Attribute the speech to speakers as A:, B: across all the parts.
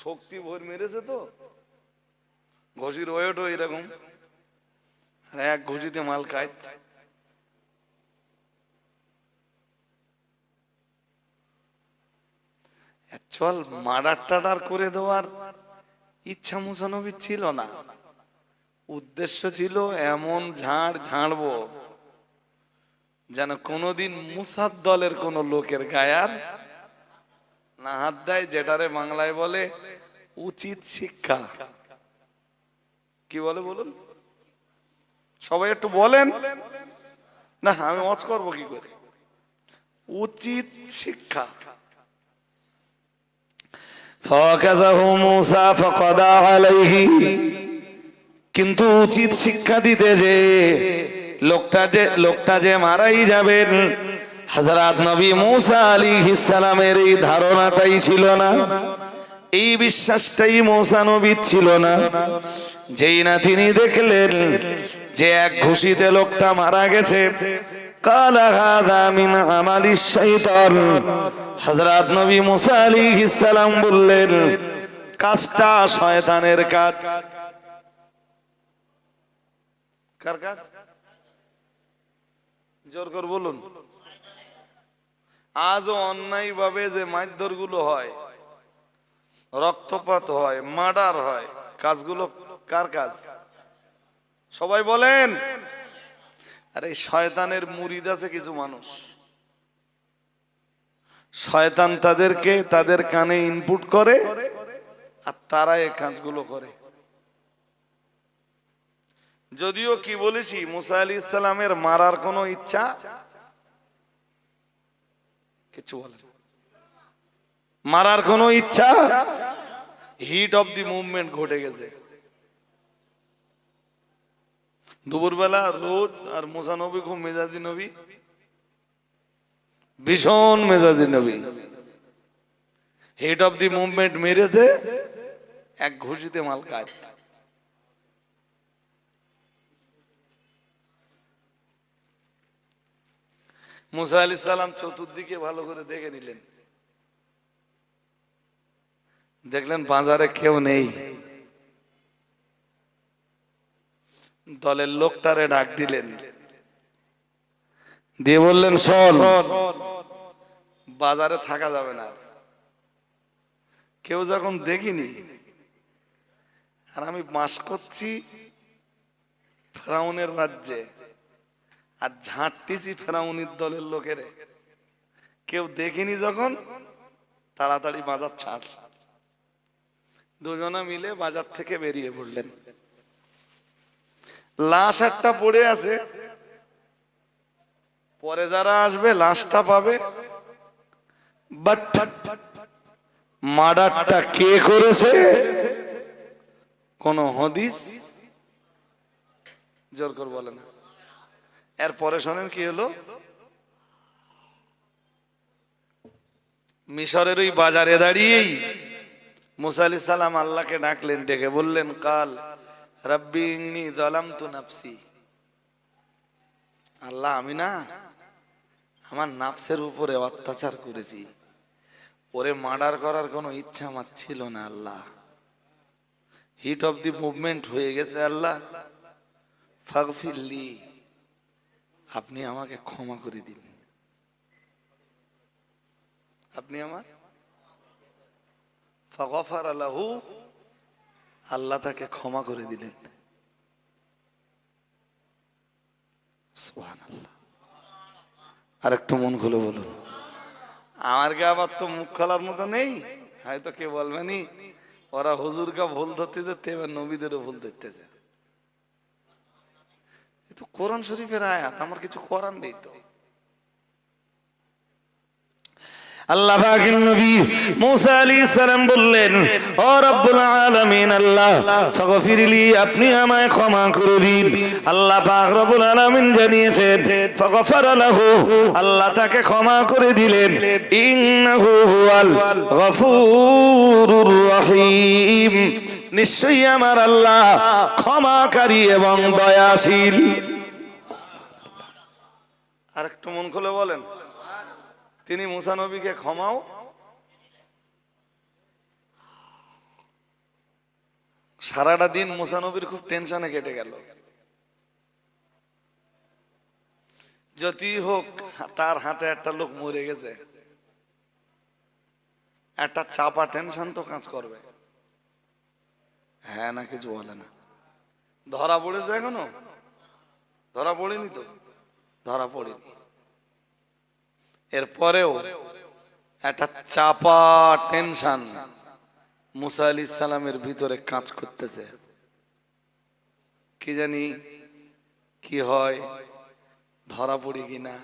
A: শক্তি ভোর মেরেছে তো, ঘষির ওয়েটও এরকম, এক ঘুষিতে মাল খায়। চল মার্ডার টাডার করে দেওয়ার ইচ্ছা মুসা নবীর ছিল না, উদ্দেশ্য ছিল এমন ঝাড় ঝাড়বো যেন কোনোদিন মুসার দলের কোন লোকের গায়ার না হাত দেয়, যেটারে বাংলায় বলে উচিত শিক্ষা। কি বলে বলুন সবাই একটু বলেন না, আমি ওয়াজ করবো কি করে? উচিত শিক্ষা। কিন্তু উচিত শিক্ষা দিতে যে লোকটা যে মারাই যাবেন, হযরত নবী মুসা আলাইহিস সালামের এই ধারণাটাই ছিল না, এই বিশ্বাসটাই মুসা নবীর ছিল না। যেই না তিনি দেখলেন যে এক ঘুষিতে লোকটা মারা গেছে, কালা হাযা মিন আমালিশ শাইতান, হযরত নবী মুসা আলাইহিস সালাম বললেন কাজটা শয়তানের কাজ। কার কাজ? জোর করে বলুন। আজও অন্যায় ভাবে যে মারধর গুলো হয়, রক্তপাত হয়, মার্ডার হয়, কাজগুলো কার কাজ? সবাই বলেন। আরে শয়তানের মুরিদ আছে কিছু মানুষ, শয়তান তাদেরকে তাদের কানে ইনপুট করে আর তারা এই কাজগুলো করে। যদিও কি বলেছি, মুসা আলাইহিস সালামের মারার কোনো ইচ্ছা কিছু বলে, মারার কোনো ইচ্ছা, হিট অফ দি মুভমেন্ট ঘটে গেছে। দুপুরবেলা রোদ আর মুসা নবী খুব মেজাজি নবী, ভীষণ মেজাজি নবী, হিট অফ দি মুভমেন্ট মেরেছে, এক ঘুষিতে মাল কাজ। মুসা আলাইহিস সালাম চতুর্দিকে ভালো করে দেখে নিলেন, দেখলেন বাজারে কেউ নেই। দলের লোকটারে ডাক দিলেন, দিয়ে বললেন শোন, বাজারে থাকা যাবে না, কেউ যখন দেখিনি, আর আমি বাস করছি ফেরাউনের রাজ্যে আর ঝাঁটতেছি ফেরাউনির দলের লোকের, কেউ দেখিনি যখন, তাড়াতাড়ি বাজার ছাড়। দুজনা মিলে বাজার থেকে বেরিয়ে পড়লেন। লাশ একটা পড়ে আছে, পরে যারা আসবে লাশটা পাবে, বাট মার্ডারটা কে করেছে কোন হদিস জোর করে বলে না। এরপরে শোনেন কি হলো। মিশরের ওই বাজারে দাঁড়িয়েই মুসা আলাইহিস সালাম আল্লাহকে ডাকলেন, ডেকে বললেন কাল রাব্বি ইন্নী যালামতু নাফসি, আল্লাহ আমি না আমার নাফসের উপরে অত্যাচার করেছি, ওরে মার্ডার করার কোনো ইচ্ছা আমার ছিল না আল্লাহ, হিট অফ দি মুভমেন্ট হয়ে গেছে আল্লাহ, ফাগফিরলি, আপনি আমাকে ক্ষমা করে দিন, আপনি আমার। ফাগফারা লাহু, আল্লাহ তাকে ক্ষমা করে দিলেন। সুবহানাল্লাহ। আর একটু মন খুলে বলুন। আমার কে আবার তো মুখ খোলার মতো নেই, হয়তো কে বলবেনি ওরা হুজুরকে ভুল ধরতে যেতে, এবার নবীদেরও ভুল ধরতেছে। তো কোরআন শরীফের আয়াত, আমার কিছু করার নেই তো। আল্লাহ পাকের নবী মুসা আলাইহিস সালাম বললেন ও রব্বুল আলামিন আল্লাহ ফাগফিরলি, আপনি আমায় ক্ষমা করে দিন। আল্লাহ পাক রব্বুল আলামিন জানিয়েছেন ফাগফারা লাহু, আল্লাহ তাকে ক্ষমা করে দিলেন। ইন্নাহু হুয়াল গফুরুর রহিম, নিশ্চয়ই আমার আল্লাহ ক্ষমাকারী এবং দয়াশীল। আরেকটু মন খুলে বলেন, তিনি মুসা নবীকে ক্ষমাও সারাটা দিন মুসা নবীর খুব টেনশনে কেটে গেল। যতই হোক তার হাতে একটা লোক মরে গেছে, একটা চাপা টেনশন তো কাজ করবে। হ্যাঁ না কিছু বলে না। ধরা পড়েছে এখনো? ধরা পড়েনি তো? ধরা পড়েনি। এরপরেও একটা চাপা টেনশন মুসা আলাইহিস সালামের ভিতরে কাজ করতেছে। কি জানি কি হয়, ধরা পড়ি কিনা।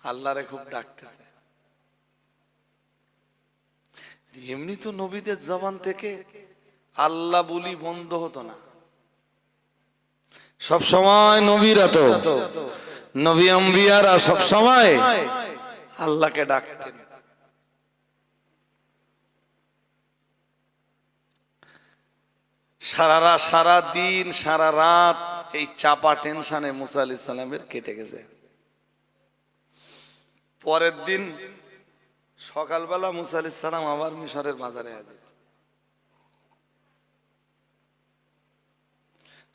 A: আল্লাহরে খুব ডাকতেছে। এমনি তো নবীদের জবান থেকে আল্লাহ বলি বন্ধ হতো না। সব সময় নবীরা তো নবী আম্বিয়ারা সব সময় আল্লাহকে ডাকতেন। সারা দিন সারা রাত এই চাপা টেনশনে মুসা আলাইহিস সালামের কেটে গেছে। পরের দিন সকালবেলা মুসা আলাইহিস সালাম আবার মিশরের বাজারে হাজির।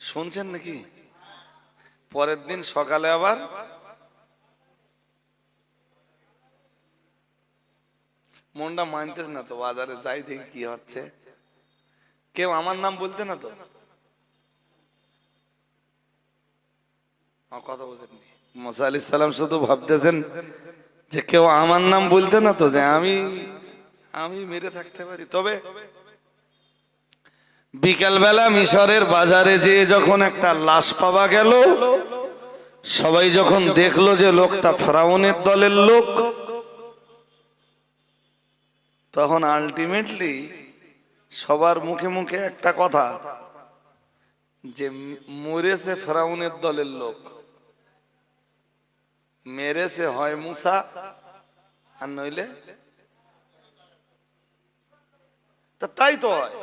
A: শুনছেন নাকি? পরের দিন সকালে আবার মনটা মানতেছ না তো, বাজারে যাই দেখি কি হচ্ছে। কেউ আমার নাম বলতে না তো? কথা বোঝেননি? মুসা আলাইহিস সালাম শুধু ভাবতেছেন যে কেউ আমার নাম বলতে না তো, যে আমি মেরে থাকতে পারি। তবে বিকালবেলা মিশরের বাজারে যে যখন একটা লাশ পাওয়া গেল, সবাই যখন দেখলো যে লোকটা ফেরাউনের দলের লোক, তখন আলটিমেটলি সবার মুখে মুখে একটা কথা, যে মরেছে ফেরাউনের দলের লোক, মেরেছে হয় মুসা আর নইলে। তাই তো হয়।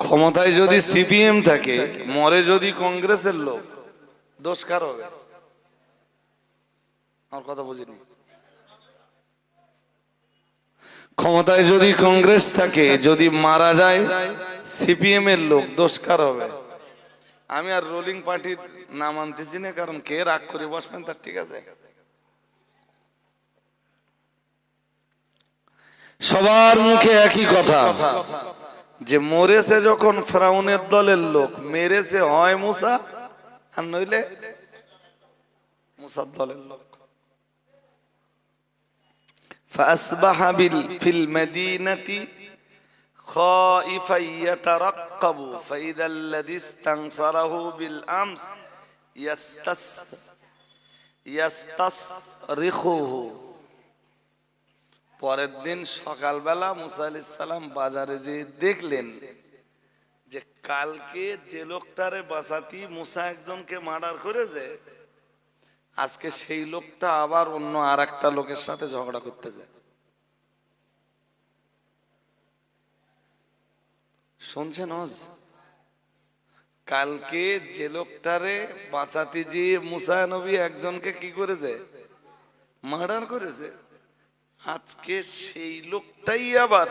A: ক্ষমতায় যদি সিপিএম থাকে, মরে যদি কংগ্রেসের লোক, দোষ কার হবে? আমার কথা বুঝিনি। ক্ষমতায় যদি কংগ্রেস থাকে, যদি মারা যায় সিপিএম এর লোক, দোষ কার হবে? আমি আর রুলিং পার্টির নাম আনতেছি না, কারণ কে রাগ করে বসবেন তার ঠিক আছে। সবার মুখে একই কথা, যে মরেছে যখন ফেরাউনের দলের লোক, মেরেছে হয় মুসা আর নইলে মুসার দলের লোক। فأصبح في المدينة خائفا يترقب فإذا الذي استنصره بالأمس يستصرخه। পরের দিন সকালবেলা মুসা আলাইহিস সালাম বাজারে যে দেখলেন যে কালকে যে লোকটারে বাঁচাতি মুসা একজনকে মার্ডার করেছে, আজকে সেই লোকটা আবার অন্য আর একটা লোকের সাথে ঝগড়া করতেছে। শুনছেন? কালকে যে লোকটারে বাঁচাতে যে মুসা নবী একজনকে কি করেছে? মার্ডার করেছে। আজকে সেই লোকটাই আবার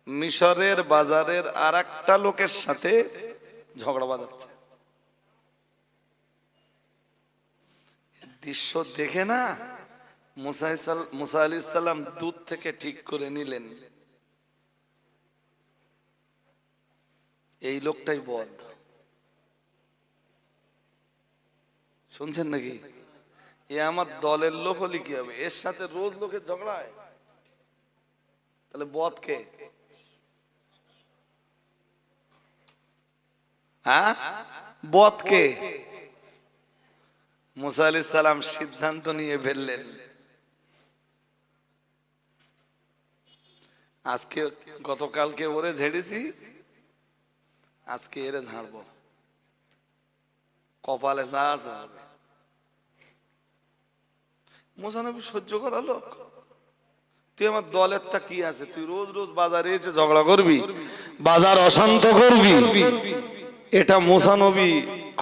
A: মিশরের বাজারের আর একটা লোকের সাথে ঝগড়া বাঁধাচ্ছে। দৃশ্য দেখে না মুসা আলাইহিস সালাম দূর থেকে ঠিক করে নিলেন এই লোকটাই বদ। শুনছেন নাকি? এ আমার দলের লোক হলে কি হবে? এর সাথে রোজ লোকের ঝগড়া হয়, তাহলে বদ কে? হ্যাঁ, বদ কে? মুসা আলাইহিস সালাম সিদ্ধান্ত নিয়ে ফেললেন, আজকে গতকালকে ওরে ঝেড়েছি, আজকে এরে ঝাড়বো, কপালে যা আছে হবে। মুসা নবী সহ্য করা লোক। তুই আমার দলের তা কি আছে? তুই রোজ রোজ বাজারে এসে ঝগড়া করবি, বাজার অশান্ত করবি, এটা মুসা নবী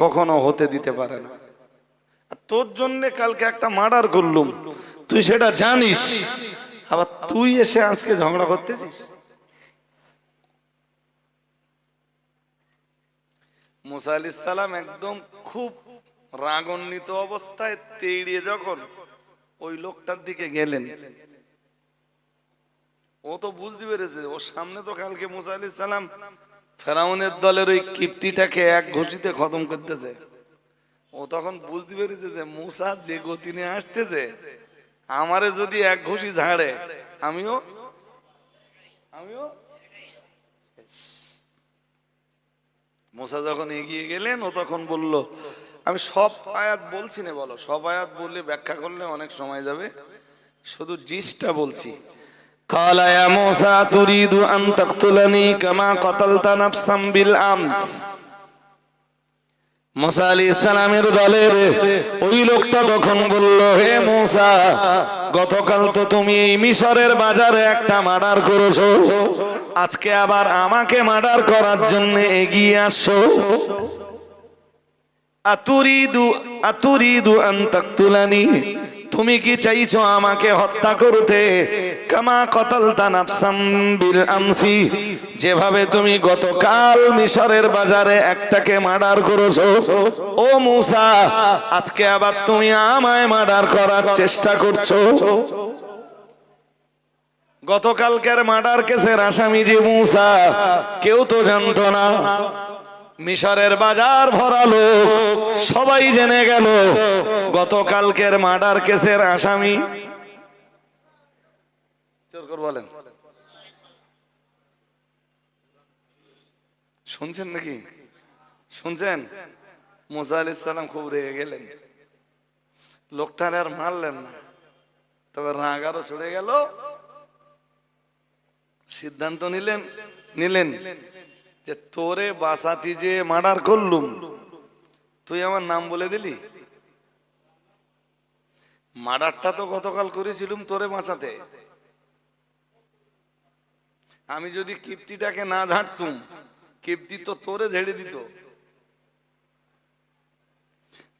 A: কখনো হতে দিতে পারে না। তোর জন্য কালকে একটা মার্ডার করলুম, তুই সেটা জানিস, আবার তুই এসে আজকে ঝগড়া করতেছিস। মুসা আলাইহিস সালাম একদম খুব রাগান্বিত অবস্থায় তেড়িয়ে যখন ওই লোকটার দিকে গেলেন, ও তো বুঝতে পেরেছে ওর সামনে তো কালকে মুসা আলাইহিস সালাম ফেরাউনের দলের ওই কিপ্তিটাকে এক ঘুষিতে খতম করতেছে। ও তখন বুঝতে পেরেছে যে মুসা যে গতি নিয়ে আসতেছে, আমারে যদি এক ঘুষি ঝাড়ে আমিও মুসা যখন এগিয়ে গেলেন, ও তখন বলল, আমি সব আয়াত বলছি না, বলো সব আয়াত বললে ব্যাখ্যা করলে অনেক সময় যাবে, শুধু জিসটা বলছি। قال يا موسى تريد أن تقتلني كما قتلت نفسا بالأمس। মুসা আলাইহিস সালামের দলের ওই লোকটা তখন বলল, হে মুসা, গতকাল তো তুমি এই মিশরের বাজারে একটা মার্ডার করেছো, আজকে আবার আমাকে মার্ডার করার জন্য এগিয়ে আসছো। আতুরিদু আন তাকতুলানি, তুমি কি চাইছো আমাকে হত্যা করতে? কামা কতালতা নাফসাম বিল আমসি, যেভাবে তুমি গতকাল মিশরের বাজারে একটাকে মার্ডার করেছো। ও মুসা, আজকে আবার তুমি আমায় মার্ডার করার চেষ্টা করছো। গতকালকের মার্ডার কেসের আসামি যে মুসা, কেউ তো জানতো না। মিশরের বাজার ভরা লোক, সবাই জেনে গেল গতকালকের মার্ডার কেসের আসামি। বলেন, শুনছেন নাকি? শুনছেন? মুসা আলাইহিস সালাম খুব রেগে গেলেন, লোকটার আর মারলেন না, তবে রাগ আরো চড়ে গেল। সিদ্ধান্ত নিলেন যে তোরে বাসাতি যে মার্ডার করলুম, তুই আমার নাম বলে দিলি। মার্ডারটা তো গতকাল করেছিলুম তোরে বাঁচাতে। আমি যদি কিপ্তিটাকে না ঝাড়তুম, কিপ্তি তো তোরে ঝেড়ে দিত।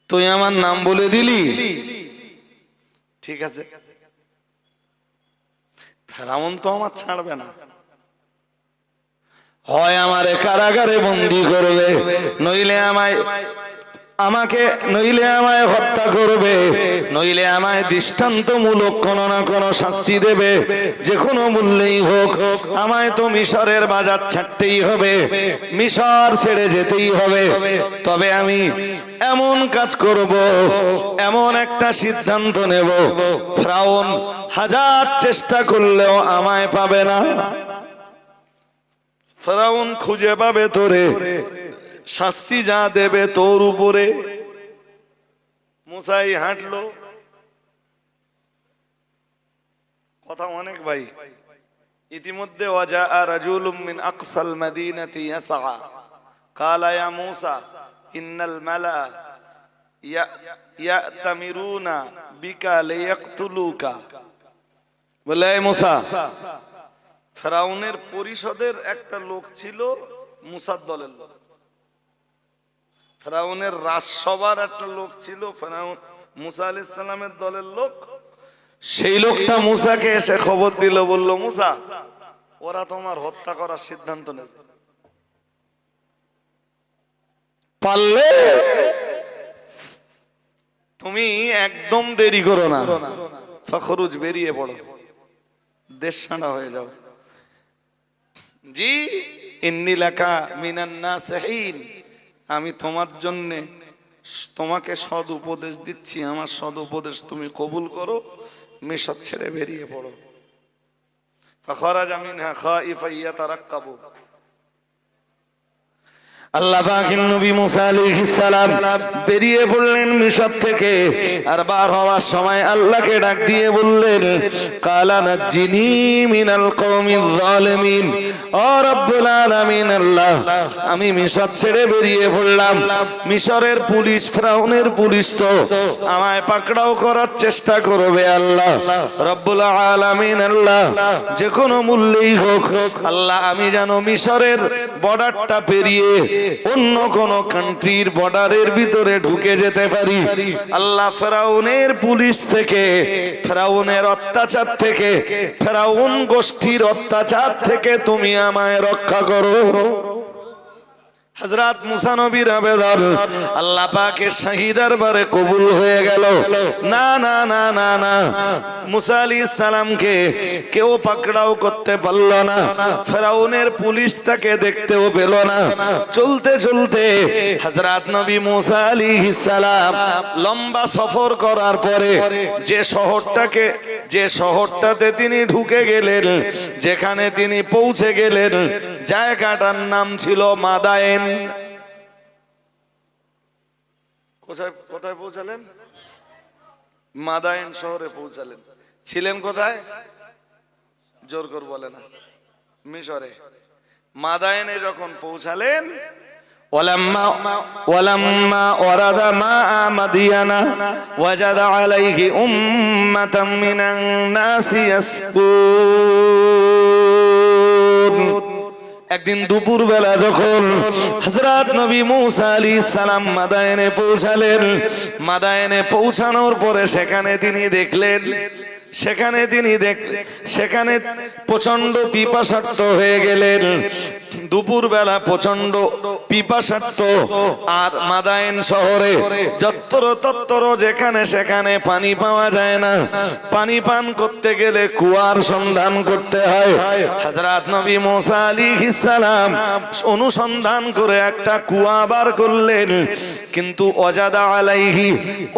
A: তুই আমার নাম বলে দিলি, ঠিক আছে, ফেরাউন তো আমার ছাড়বে না, হয় আমারে কারাগারে বন্দী করবে, নইলে আমায় হত্যা করবে, নইলে আমায় দৃষ্টান্তমূলক কোন না কোন শাস্তি দেবে। যে কোনো মূল্যেই হোক আমায় তো মিশরের বাজার ছাড়তেই হবে, মিশর ছেড়ে যেতেই হবে। তবে আমি এমন কাজ করব, এমন একটা সিদ্ধান্ত নেব, ফেরাউন হাজার চেষ্টা করলেও আমায় পাবে না। ফেরাউন খুঁজে পাবে তোরে, শাস্তি যা দেবে তোর উপরে। মুসাই হাঁটলো, কথা অনেক ভাই। ইতিমধ্যে ওয়াজা রাজুলুম মিন আকসাল মাদিনাতি ইয়াসআ ক্বালা ইয়া মুসা ইন্নাল মালা ইয়াতামিরুনা বিকা লিয়াকতুলুকা। বলে মুসা, ফেরাউনের পরিষদের একটা লোক ছিল মুসার দলের লোক, ফেরাউনের রাজসভার একটা লোক ছিল ফেরাউন মুসা আলাইহিস সালামের দলের লোক। সেই লোকটা মুসাকে এসে খবর দিল, বলল, মুসা, ওরা তোমার হত্যা করার সিদ্ধান্ত নেছে, পারলে তুমি একদম দেরি করো না, ফখরুজ বেরিয়ে পড়ো, দেশ ছাড়া হয়ে যাও। জি, ইন্নী লাকা মিনান নাসিহিন, আমি তোমার জন্য তোমাকে সদ উপদেশ দিচ্ছি, আমার সদ উপদেশ তুমি কবুল করো, মিশর ছেড়ে বেরিয়ে পড়ো। ফাখরাজা মিনহা খাইফা ইয়াতারাক্কাবু। আল্লাহ পাকের নবী মুসা আলাইহিস সালাম বেরিয়ে পড়লেন মিশর থেকে, আর বার হওয়ার সময় আল্লাহকে ডাক দিয়ে বললেন, কালা নাজ্জিনি মিনাল কওমিজ যালিমিন। ও রব্বুল আলামিন, আল্লাহ, আমি মিশর ছেড়ে বেরিয়ে পড়লাম, মিশরের পুলিশ, ফেরাউনের পুলিশ তো আমায় পাকড়াও করার চেষ্টা করবে। আল্লাহ রব্বুল আলামিন, আল্লাহ, যে কোনো মূল্যেই হোক, আল্লাহ, আমি যেন মিশরের বর্ডারটা পেরিয়ে অন্য কোন কান্ট্রির বর্ডারের ভিতরে ঢুকে যেতে পারি। আল্লাহ ফেরাউনের পুলিশ থেকে, ফেরাউনের অত্যাচার থেকে, ফেরাউন গোষ্ঠীর অত্যাচার থেকে তুমি আমায় রক্ষা করো। হযরত মুসা নবীর আবেদন আল্লাহ পাকের শাহী দরবারে কবুল হয়ে গেল। না না না না না, মুসা আলাইহিস সালামকে কেউ পাকড়াও করতে পারল না, ফেরাউনের পুলিশ তাকে দেখতেও পেল না। চলতে চলতে হযরত নবী মুসা আলাইহিস সালাম লম্বা সফর করার পরে যে শহরটাতে তিনি ঢুকে গেলেন, যেখানে তিনি পৌঁছে গেলেন, জায়গাটার নাম ছিল মাদায়েন। কোথায় পৌঁছালেন? মাদায়েন শহরে পৌঁছালেন। ছিলেন কোথায়? জোর করে বলে না। মিশরে। মাদায়েনে যখন পৌঁছালেন, ওয়ালাম্মা ওয়ারাদা মাআ মাদিয়ানা ওয়াজাদা আলাইহি উম্মাতাম মিনান নাসি ইয়াসকুন। একদিন দুপুর বেলা যখন হযরত নবী মুসা আলাইহিস সালাম মাদায়েনে পৌঁছালেন, মাদায়েনে পৌঁছানোর পরে সেখানে প্রচন্ড পিপাসার্ত হয়ে গেলেন। দুপুর বেলা প্রচন্ড পিপাসার্ত, আর মাদায়েন শহরে যত্তর তত্তর যেখানে সেখানে পানি পাওয়া যায় না। পানি পান করতে গেলে কুয়ার সন্ধান করতে হয়। হযরত নবী মুসা আলাইহিস সালাম অনুসন্ধান করে একটা কুয়া বার করলেন, কিন্তু ওয়াজাদা আলাইহি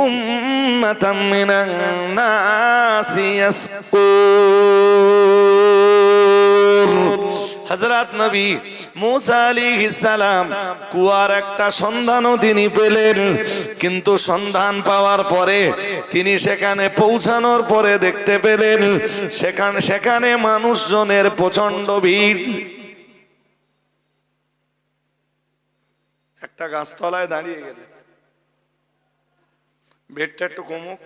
A: উম্মাতাম মিনান নাসি ইয়াসকুন। হযরত নবী মুসা আলাইহিস সালাম কুয়ার একটা সন্ধানও তিনি পেলেন, কিন্তু সন্ধান পাওয়ার পরে তিনি সেখানে পৌঁছানোর পরে দেখতে পেলেন সেখানে মানুষজনের প্রচন্ড ভিড়। একটা গাছতলায় দাঁড়িয়ে গেলেন, ভিড়টা একটু কমুক।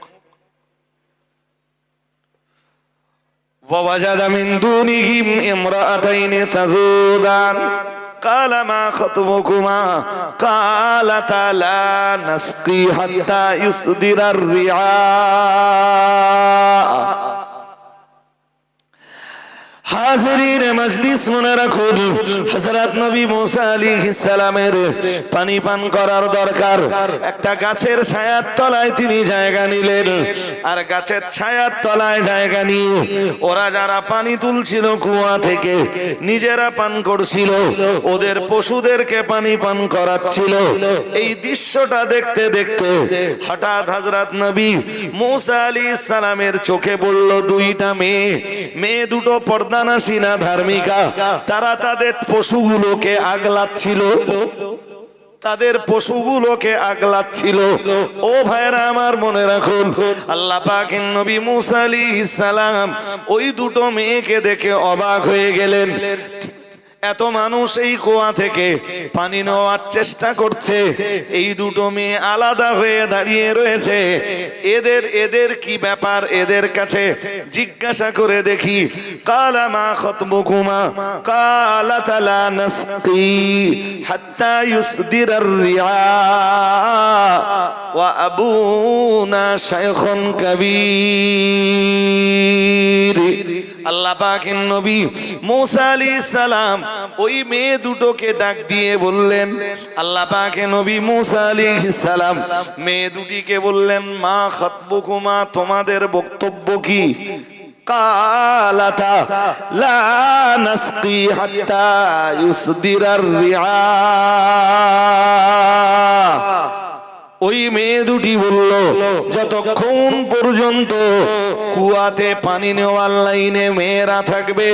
A: ووجد من دونهم امرأتين تذودان قال ما خطبكما قالتا لا نسقي حتى يصدر الرعاء। হাজিরিন মজলিস, মনে রাখুন হযরত নবী মুসা আলাইহিস সালামের পানি পান করার দরকার। একটা গাছের ছায়ার তলায় তিনি জায়গা নিলেন, আর গাছের ছায়ার তলায় জায়গা নিয়ে ওরা যারা পানি তুলছিল কুয়া থেকে নিজেরা পান করছিল, ওদের পশুদেরকে পানি পান করাচ্ছিল। এই দৃশ্যটা দেখতে দেখতে হঠাৎ হযরত নবী মুসা আলাইহিস সালামের চোখে পড়ল দুইটা মেয়ে দুটো পর্দা নাসিনা ধার্মিকা। তারা তাদের পশুগুলোকে আগলাচ্ছিল। ও ভাইরা আমার, মনে রাখুন আল্লাহ পাকের নবী মুসা আলাইহিস সালাম ওই দুটো মেয়েকে দেখে অবাক হয়ে গেলেন। এত মানুষ এই কুয়া থেকে পানি নেওয়ার চেষ্টা করছে, এই দুটো মেয়ে আলাদা হয়ে দাঁড়িয়ে রয়েছে। এদের কি ব্যাপার? এদের কাছে জিজ্ঞাসা করে দেখি। কালা মা খতবুকুমা কালাতা লা নাসকি হাত্তা ইউসদিরার রিআ ওয়া আবুনা শাইখুন কাবীর। আল্লাহ পাকের নবী মুসা আলাইহিস সালাম ওই মেয়ে দুটোকে ডাক দিয়ে বললেন, আল্লাহ পাকের নবী মুসা আলাইহিস সালাম মেয়ে দুটিকে বললেন, মা খাতবুকুমা, তোমাদের বক্তব্য কি? কালাতা লা নাসকি হাত্তা ইউসদিরার রিআ। ওই মেয়ে দুটি বলল, যতক্ষণ পর্যন্ত কুয়াতে পানি নেওয়ার লাইনে মেয়েরা থাকবে,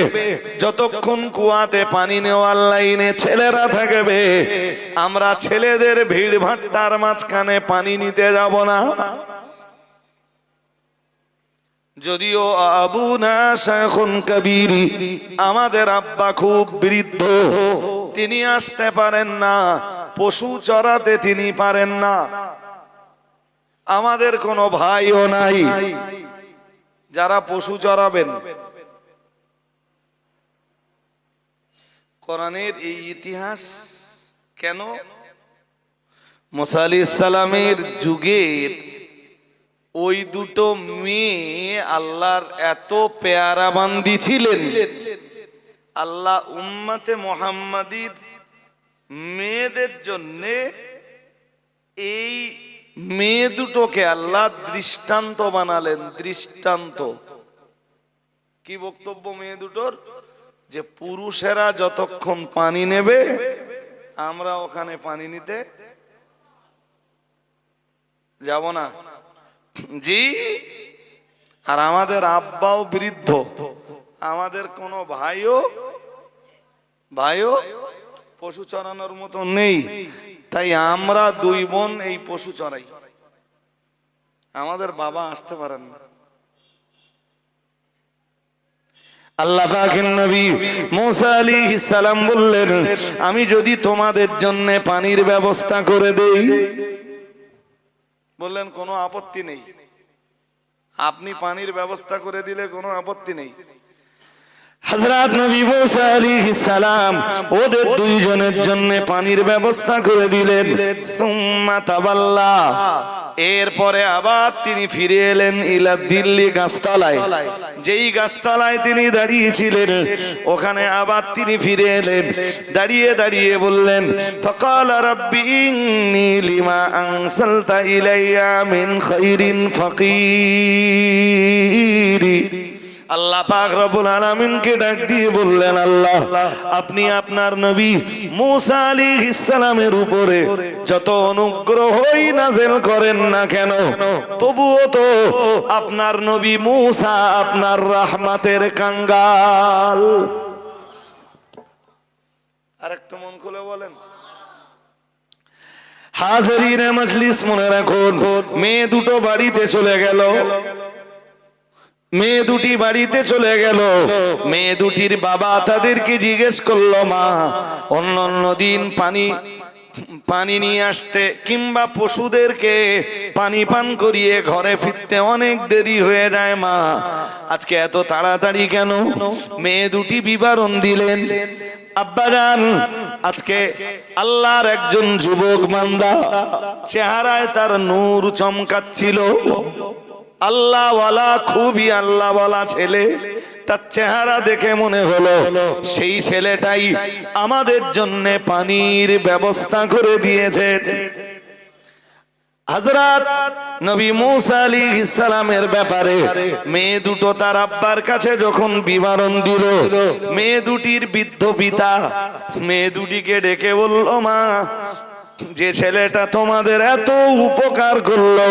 A: যতক্ষণ কুয়াতে পানি নেওয়ার লাইনে ছেলেরা থাকবে, আমরা ছেলেদের ভিড় ভাট্টার মাঝখানে পানি নিতে যাব না। যদিও আবুনা শাইখুন কাবীর, আমাদের আব্বা খুব বৃদ্ধ, তিনি আসতে পারেন না, পশু চড়াতে তিনি পারেন না, আমাদের কোনো ভাইও নাই যারা পশু চড়াবেন। কোরআনের এই ইতিহাস কেন? মুসা আলাইহিস সালামের যুগের ওই দুটো মেয়ে আল্লাহর এত পেয়ারা বান্দি ছিলেন, আল্লাহ উম্মতে মুহাম্মাদীর মেয়েদের জন্য এই মেয়ে দুটোকে আল্লাহ দৃষ্টান্ত বানালেন। দৃষ্টান্ত কি বক্তব্য মেয়ে দুটোর? যে পুরুষেরা যতক্ষণ পানি নেবে আমরা ওখানে পানি নিতে যাব না। জি, আর আমাদের আব্বাও বৃদ্ধ, আমাদের কোনো ভাইও পশু চড়ানোর মতো নেই, তাই আমরা দুই বোন এই পশু চড়াই। আমাদের বাবা আসতে পারেন না। আল্লাহ পাকের নবী মুসা আলাইহিস সালাম বললেন, আমি যদি তোমাদের জন্য পানির ব্যবস্থা করে দেই, বললেন কোনো আপত্তি নেই, আপনি পানির ব্যবস্থা করে দিলে কোনো আপত্তি নেই। হযরত নবী মুসা আলাইহিস সালাম ওদের দুইজনের জন্য পানির ব্যবস্থা করে দিলেন। সুম্মা তাওয়াল্লা, এরপরে আবার তিনি ফিরে এলেন ইলা দিল্লি গাছতলায়। যেই গাছতলায় তিনি দাঁড়িয়েছিলেন ওখানে আবার তিনি ফিরে এলেন। দাঁড়িয়ে দাঁড়িয়ে বললেন, ফাকালা রাব্বি ইন্নী লিমা আনসালতা ইলাইয়া মিন খাইরিন ফাকির। আল্লাহ পাক রব্বুল আলামিনকে ডাক দিয়ে বললেন, আল্লাহ আপনি আপনার নবী মুসা আলাইহিস সালামের উপরে যত অনুগ্রহই নাযিল করেন না কেন, তবুও তো আপনার নবী মুসা আপনার রহমতের কাঙ্গাল। আরেকটু মন খুলে বলেন। হাজিরিনে মজলিস, মনে রাখুন, মেয়ে দুটো বাড়িতে চলে গেল। মেয়ে দুটি বাড়িতে চলে গেল। মেয়ে দুটির বাবা তাদেরকে জিজ্ঞেস করলো, মা অন্য দিন পানি নিয়ে আসতে কিংবা পশুদেরকে পানি পান করিয়ে ঘরে ফিরতে অনেক দেরি হয়ে যায়, মা আজকে এত তাড়াতাড়ি কেন? মেয়ে দুটি বিবরণ দিলেন, আব্বাজান আজকে আল্লাহর একজন যুবক বান্দা, চেহারায় তার নূর চমকাচ্ছিল, আল্লাহওয়ালা, খুবই আল্লাহওয়ালা ছেলে। তার চেহারা দেখে মনে হলো সেই ছেলেটাই আমাদের জন্য পানির ব্যবস্থা করে দিয়েছে। হযরত নবী মুসা আলাইহিস সালামের ব্যাপারে মেয়ে দুটো তার আব্বার কাছে যখন বিবরণ দিল, মেয়ে দুটির বৃদ্ধ পিতা মেয়ে দুটিকে ডেকে বলল, মা যে ছেলেটা তোমাদের এত উপকার করলো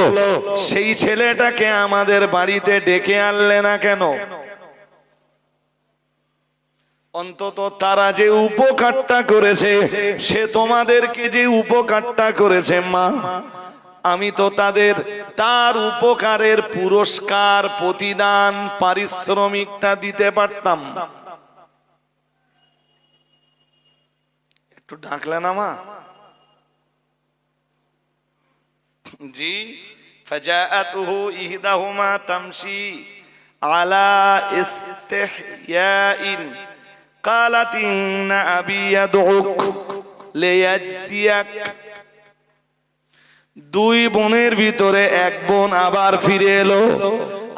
A: সেই ছেলেটাকে আমাদের বাড়িতে ডেকে আনলে না কেন? অন্তত তারা যে উপকারটা করেছে, সে তোমাদেরকে যে উপকারটা করেছে, মা আমি তো তার উপকারের পুরস্কার, প্রতিদান, পারিশ্রমিকটা দিতে পারতাম। একটু ডাকলে না মা? জি। ফাজাআতুহু ইহদাহুমা তামশি আলা ইস্তিহয়াইন ক্বালাত ইন্না আবি ইয়াদউক লিয়াজসিয়াক। দুই বোনের ভিতরে এক বোন আবার ফিরে এলো।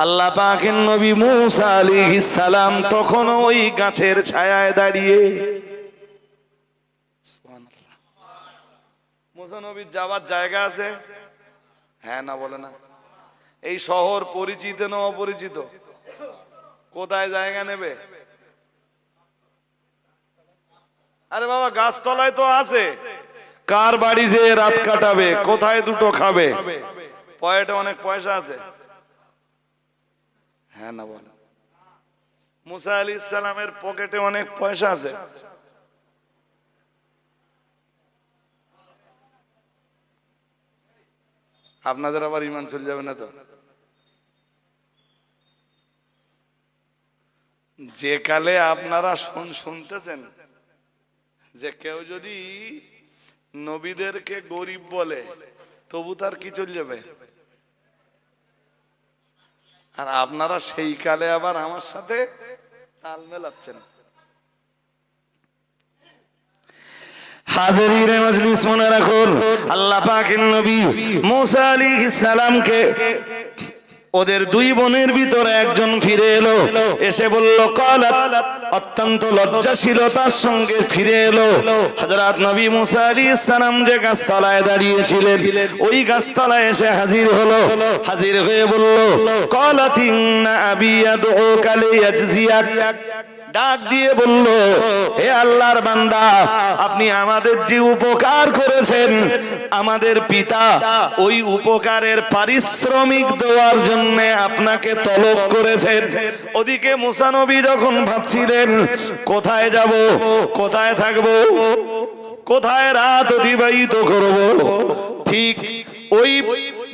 A: আল্লাহ পাকের নবী মুসা আলাইহিস সালাম তখন ওই গাছের ছায়ায় দাঁড়িয়ে। সুবহানাল্লাহ। মুসা নবীর যাওয়ার জায়গা আছে? হ্যাঁ না বলে না? এই শহর পরিচিত না অপরিচিত? কোথায় জায়গা নেবে? আরে বাবা, গাছতলায় তো আছে। কার বাড়ি যে রাত কাটাবে, কোথায় দুটো খাবে, পয়েটে অনেক পয়সা আছে। হ্যাঁ না বলে? মুসা আলাইহিস সালামের পকেটে অনেক পয়সা আছে। আপনাদের আবার ইমান চলে যাবে না তো? যে কালে আপনারা শুনতেছেন যে কেউ যদি নবীদেরকে গরিব বলে তবু তার কি চলে যাবে, আর আপনারা সেই কালে আবার আমার সাথে তাল মেলাচ্ছেন। হাজিরিনে মজলিস মনে রাখুন, আল্লাহ পাকের নবী মুসা আলাইহিস সালামকে ওদের দুই বোনের ভিতরে একজন ফিরে এলো, এসে বলল কালাত, অত্যন্ত লজ্জাশীলতার সঙ্গে ফিরে এলো। হযরত নবী মুসা আলাইহিস সালাম যে গাছতলায় দাঁড়িয়েছিলেন, ওই গাছতলায় এসে হাজির হলো। হাজির হয়ে বলল কালাত ইন্না আবি ইয়াদউকা লিয়াজজিয়াক, ডাক দিয়ে বলল হে আল্লাহর বান্দা, আপনি আমাদের যে উপকার করেছেন, আমাদের পিতা ওই উপকারের পারিশ্রমিক দেওয়ার জন্য আপনাকে তলব করেছেন। ওদিকে মুসা নবী যখন ভাবছিলেন কোথায় যাব, কোথায় থাকব, কোথায় রাত অতিবাহিত করব, ঠিক ওই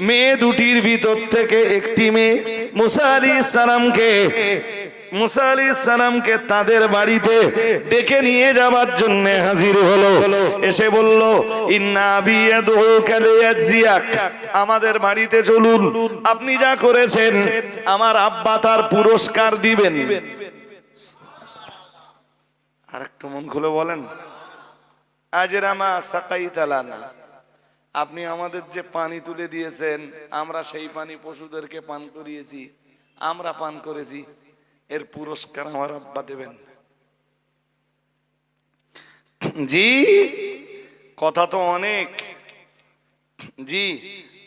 A: মেয়ে দুটির ভিতর থেকে একটি মেয়ে মুসা আলাইহিস সালামকে তাদের বাড়িতে ডেকে নিয়ে যাবার জন্য হাজির হলো। এসে বলল ইন্না আবি ইয়াদউকা লিয়াজজিয়াক, আমাদের বাড়িতে চলুন, আপনি যা করেছেন আমার আব্বা তার পুরস্কার দিবেন। আরেকটু মন খুলে বলেন, আজরামা সাকাইতা লানা, আপনি আমাদের যে পানি তুলে দিয়েছেন, আমরা সেই পানি পশুদেরকে পান করিয়েছি, আমরা পান করেছি, এর পুরস্কার আমার আব্বা দেবেন। জি, কথা তো অনেক। জি,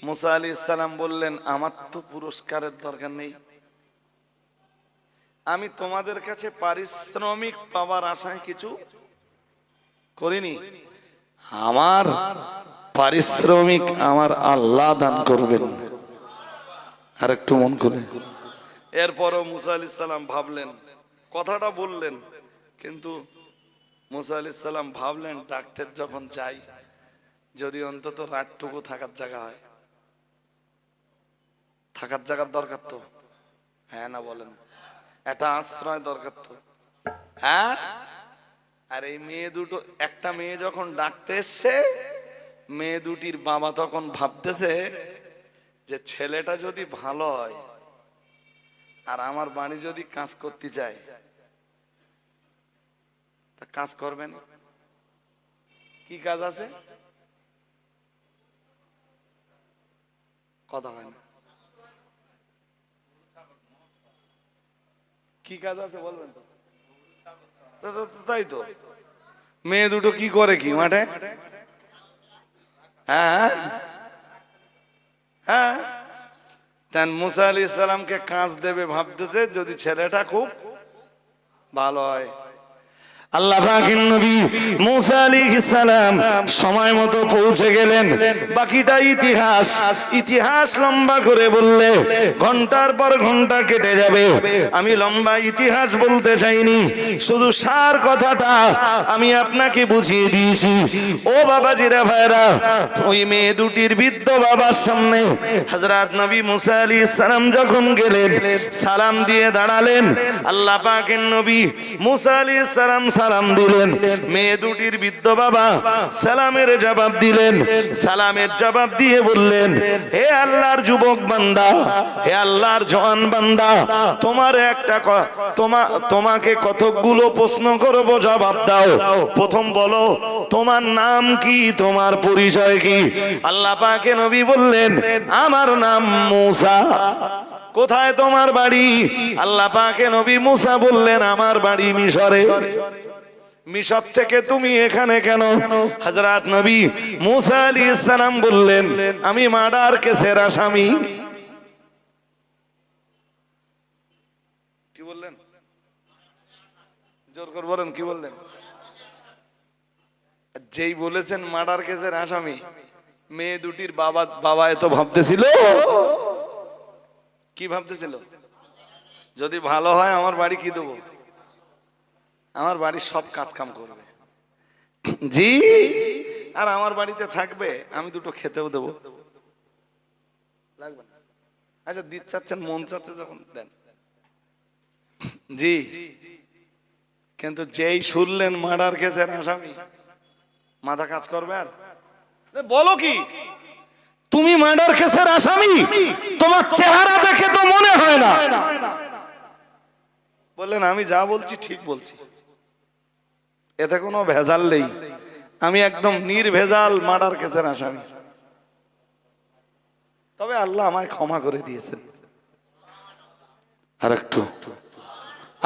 A: মুসা আলাইহিস সালাম বললেন আমার তো পুরস্কারের দরকার নেই, আমি তোমাদের কাছে পারিশ্রমিক পাওয়ার আশায় কিছু করিনি, আমার পারিশ্রমিক আমার আল্লাহ দান করবেন। আর একটু মন খুলে। এরপরও মুসা আলাইহিস সালাম ভাবলেন, কথাটা বললেন, কিন্তু মুসা আলাইহিস সালাম ভাবলেন ডাকতে যখন যাই, যদি অন্তত রাতটুকু থাকার জায়গা হয়, থাকার জায়গার দরকার তো, হ্যাঁ না বলেন, একটা আশ্রয় দরকার তো, হ্যাঁ। আর এই মেয়ে দুটো, একটা মেয়ে যখন ডাকতে এসছে, মেয়ে দুটির বাবা তখন ভাবতেছে যে ছেলেটা যদি ভালো হয় আর আমার বাড়ি যদি কাজ করতে চায়, তা কাজ করবেন। কি কাজ আছে? কথা হয় না, কি কাজ আছে বলবেন তো? তাই তো, মেয়ে দুটো কি করে কি মাঠে? হ্যাঁ হ্যাঁ, তাই মুসা আলাইহিস সালামকে কাজ দেবে ভাবতেছে, যদি ছেলেটা খুব ভালো হয়। আল্লাহ পাকের নবী মুসা আলাইহিস সালাম সময় মতো পৌঁছে গেলেন। বাকিটা ইতিহাস, ইতিহাস লম্বা করে বললে ঘন্টার পর ঘন্টা কেটে যাবে। আমি লম্বা ইতিহাস বলতে চাইনি, শুধু সার কথাটা আমি আপনাকে বুঝিয়ে দিয়েছি। ও বাবাজিরা ভাইরা, ওই মেয়ে দুটির বৃদ্ধ বাবার সামনে হযরত নবী মুসা আলাইহিস সালাম যখন গেলেন, সালাম দিয়ে দাঁড়ালেন। আল্লাহ পাকের নবী মুসা আলাইহিস সালাম সালাম দিলেন, মেয়ে দুটির বৃদ্ধ বাবা সালামের জবাব দিলেন। সালামের জবাব দিয়ে বললেন, হে আল্লাহর যুবক বান্দা, হে আল্লাহর জওয়ান বান্দা, তোমার একটা তোমাকে কতগুলো প্রশ্ন করব, জবাব দাও। প্রথম বলো তোমার নাম কি, তোমার পরিচয় কি? আল্লাহ পাকে নবী বললেন আমার নাম মুসা। কোথায় তোমার বাড়ি? আল্লাহ পাকে নবী মুসা বললেন আমার বাড়ি মিশরে। মিশর থেকে তুমি এখানে কেন? হযরত নবী মুসা আলাইহিস সালাম বললেন আমি মার্ডার কেসের আসামি। কি বললেন? জোর করে বলেন, কি বললেন? যেই বলেছেন মার্ডার কেসের আসামি, মেয়ে দুটির বাবা এত ভাবতেছিল। কি ভাবতেছিল? যদি ভালো হয় আমার বাড়ি কি দেবো, আমার বাড়ির সব কাজ কাম করবে। জি, আর আমার বাড়িতে থাকবে, আমি দুটো খেতেও দেবো, লাগবে না? আচ্ছা দিতে চাচ্ছেন, মন চাচ্ছে যখন দেন। জি, কিন্তু যেই শুনলেন মার্ডার কেসের আসামি, মাথা কাজ করবে। আর বলো কি তুমি মার্ডার কেসের আসামি? তোমার চেহারা দেখে তো মনে হয় না। বললেন আমি যা বলছি ঠিক বলছি, এতে কোনো ভেজাল নেই। আমি একদম নির্ভেজাল মার্ডার কেসের আসামি, তবে আল্লাহ আমায় ক্ষমা করে দিয়েছেন। আর একটু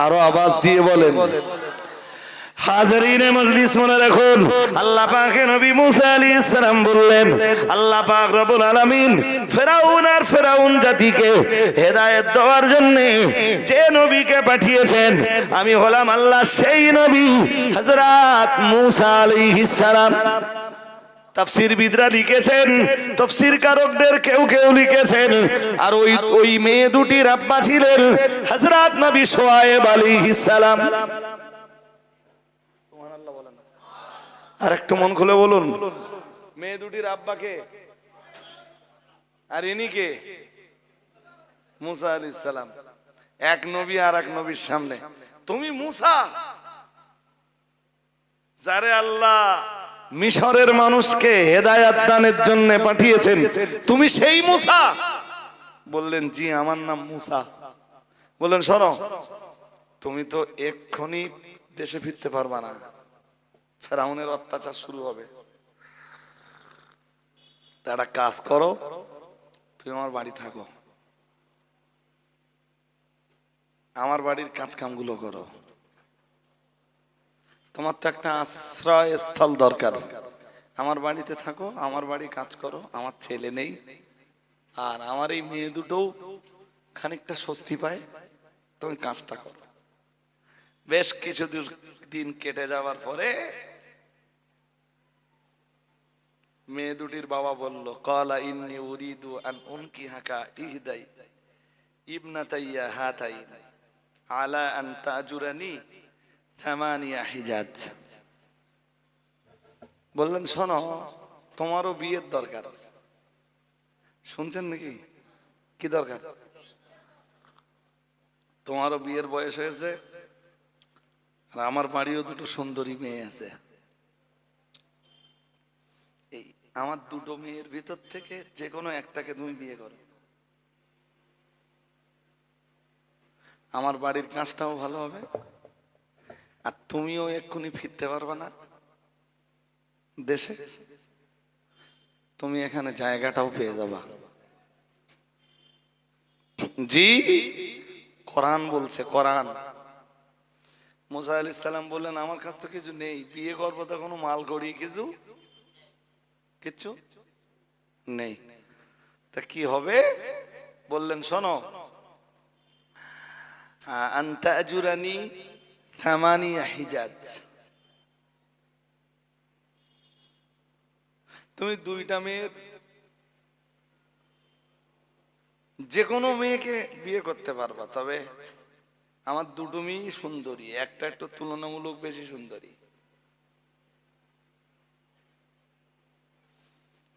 A: আরো আওয়াজ দিয়ে বলেন, হাজারিনে মজলিস মনে রাখুন, আল্লাহ পাকের নবী মুসা আলাইহিস সালাম বললেন, আল্লাহ পাক রব্বুল আলামিন ফেরাউন জাতিকে হেদায়েত দেওয়ার জন্য যে নবীকে পাঠিয়েছেন, আমি হলাম আল্লাহ সেই নবী হযরত মুসা আলাইহিস সালাম। তাফসীরবিদরা লিখেছেন, তাফসীর কারকদের কেউ কেউ লিখেছেন, আর ওই মেয়ে দুটির আব্বা ছিলেন হযরত নবী শুআয়ব আলাইহিস সালাম। আর একটু মন খুলে বলুন, মেয়ে দুটির আব্বাকে আর ইনি কে? মুসা আলাইহিস সালাম। এক নবী আর এক নবীর সামনে তুমি মুসা, যারে আল্লাহ মিশরের মানুষকে হেদায়েত দানের জন্য পাঠিয়েছেন, তুমি সেই মুসা? বললেন, জি আমার নাম মুসা। বললেন, শোনো, তুমি তো এক্ষুনি দেশে ফিরতে পারবা না, ফেরাউনের অত্যাচার শুরু হবে। তা একটা কাজ করো, তুমি আমার বাড়ি থাকো, আমার বাড়ির কাজ কামগুলো করো। তোমার তো একটা আশ্রয় স্থল দরকার, আমার বাড়িতে থাকো, আমার বাড়ি কাজ করো, আমার ছেলে নেই, আর আমার এই মেয়ে দুটো খানিকটা স্বস্তি পায়, তুমি কাজটা করো। বেশ কিছু দিন কেটে যাওয়ার পরে মেয়ে দুটির বাবা বলল, ক্বালা ইন্নী উরিদু আন উনকিহাকা ইহদাই ইবনাতাইয়া হাতাইন আলা আন তাজুরানি থামানিয়া হিজাজ। বললেন, শোনো, তোমারও বিয়ের দরকার। শুনছেন নাকি? কি দরকার? তোমারও বিয়ের বয়স হয়েছে, আর আমার বাড়িও দুটো সুন্দরী মেয়ে আছে। এই আমার দুটো মেয়ের ভিতর থেকে যে কোনো একটাকে তুমি বিয়ে করো, আমার বাড়ির কাজটাও ভালো হবে, আর তুমিও এক্ষুনি ফিরতে পারবে না দেশে, তুমি এখানে জায়গাটাও পেয়ে যাবা। জি, কোরআন বলছে, কোরআন। মুসা আলাইহিস সালাম বললেন, আমার কাছে তো কিছু নেই, বিয়ে করবো তো কোনো মাল করি কিছু নেই, তা কি হবে? বললেন, শোনো, আনতা আজুরানি থামানিয়া হিজাজ, তুমি দুইটা মেয়ের যে কোনো মেয়েকে বিয়ে করতে পারবা, তবে আমার দুটো মেয়ে সুন্দরী, একটা একটু তুলনামূলক বেশি সুন্দরী।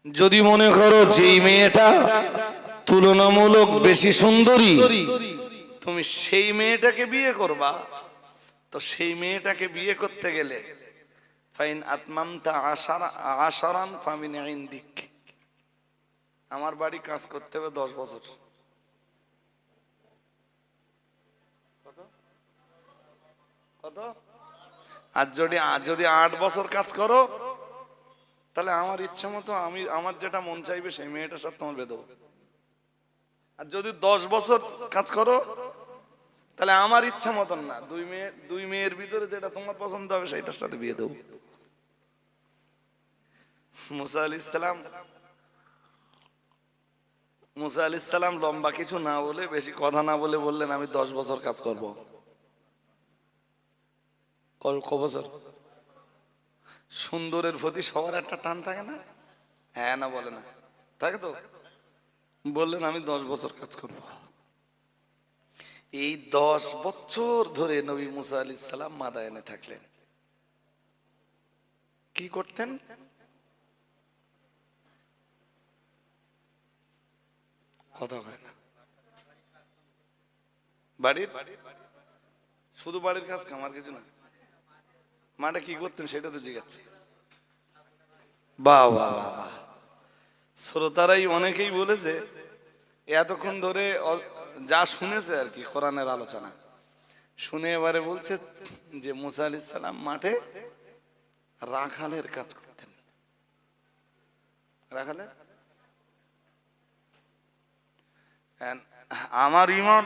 A: যদি মনে করো যে মেয়েটা তুলনামূলক বেশি সুন্দরী, তুমি সেই মেয়েটাকে বিয়ে করবা, তো সেই মেয়েটাকে বিয়ে করতে গেলে ফাইন আতমামতা আশারান ফামিন ইনদিক, আমার বাড়ি কাজ করতে হবে 10 বছর। কত? আর যদি 8 বছর কাজ করো, তাহলে আমার ইচ্ছা মতো আমার যেটা মন চাইবে সেই মেয়েটার সাথে তোমার বেঁধে দেবো। আর যদি 10 বছর কাজ করো, তাহলে আমার ইচ্ছা মতন না, দুই মেয়ের ভিতরে যেটা তোমার পছন্দ হবে সেইটার সাথে বিয়ে দেবো। মুসা আলাইহিস সালাম লম্বা কিছু না বলে, বেশি কথা না বলে বললেন, আমি 10 বছর কাজ করব। ক বছর? সুন্দরের প্রতি সবার একটা টান থাকে না? হ্যাঁ না বলে না? থাকে তো। বললেন, আমি 10 বছর কাজ করব। এই 10 বছর ধরে নবী মুসা আলাইহিস সালাম মাদায়েনে থাকলেন। কি করতেন? কথা হয় না। বাড়ির শুধু বাড়ির কাজ, কামার কিছু না। মাটা কি করতেন সেটা তো জিজ্ঞাসা। বাহ বাহ বাহ, শ্রোতারাই অনেকেই বলেছে এতক্ষণ ধরে যা শুনেছে আর কি কোরআনের আলোচনা শুনে, এবারে বলছে যে মুসা আলাইহিস সালাম মাঠে রাখালের কাজ করতেন। রাখালেন। আমার ইমান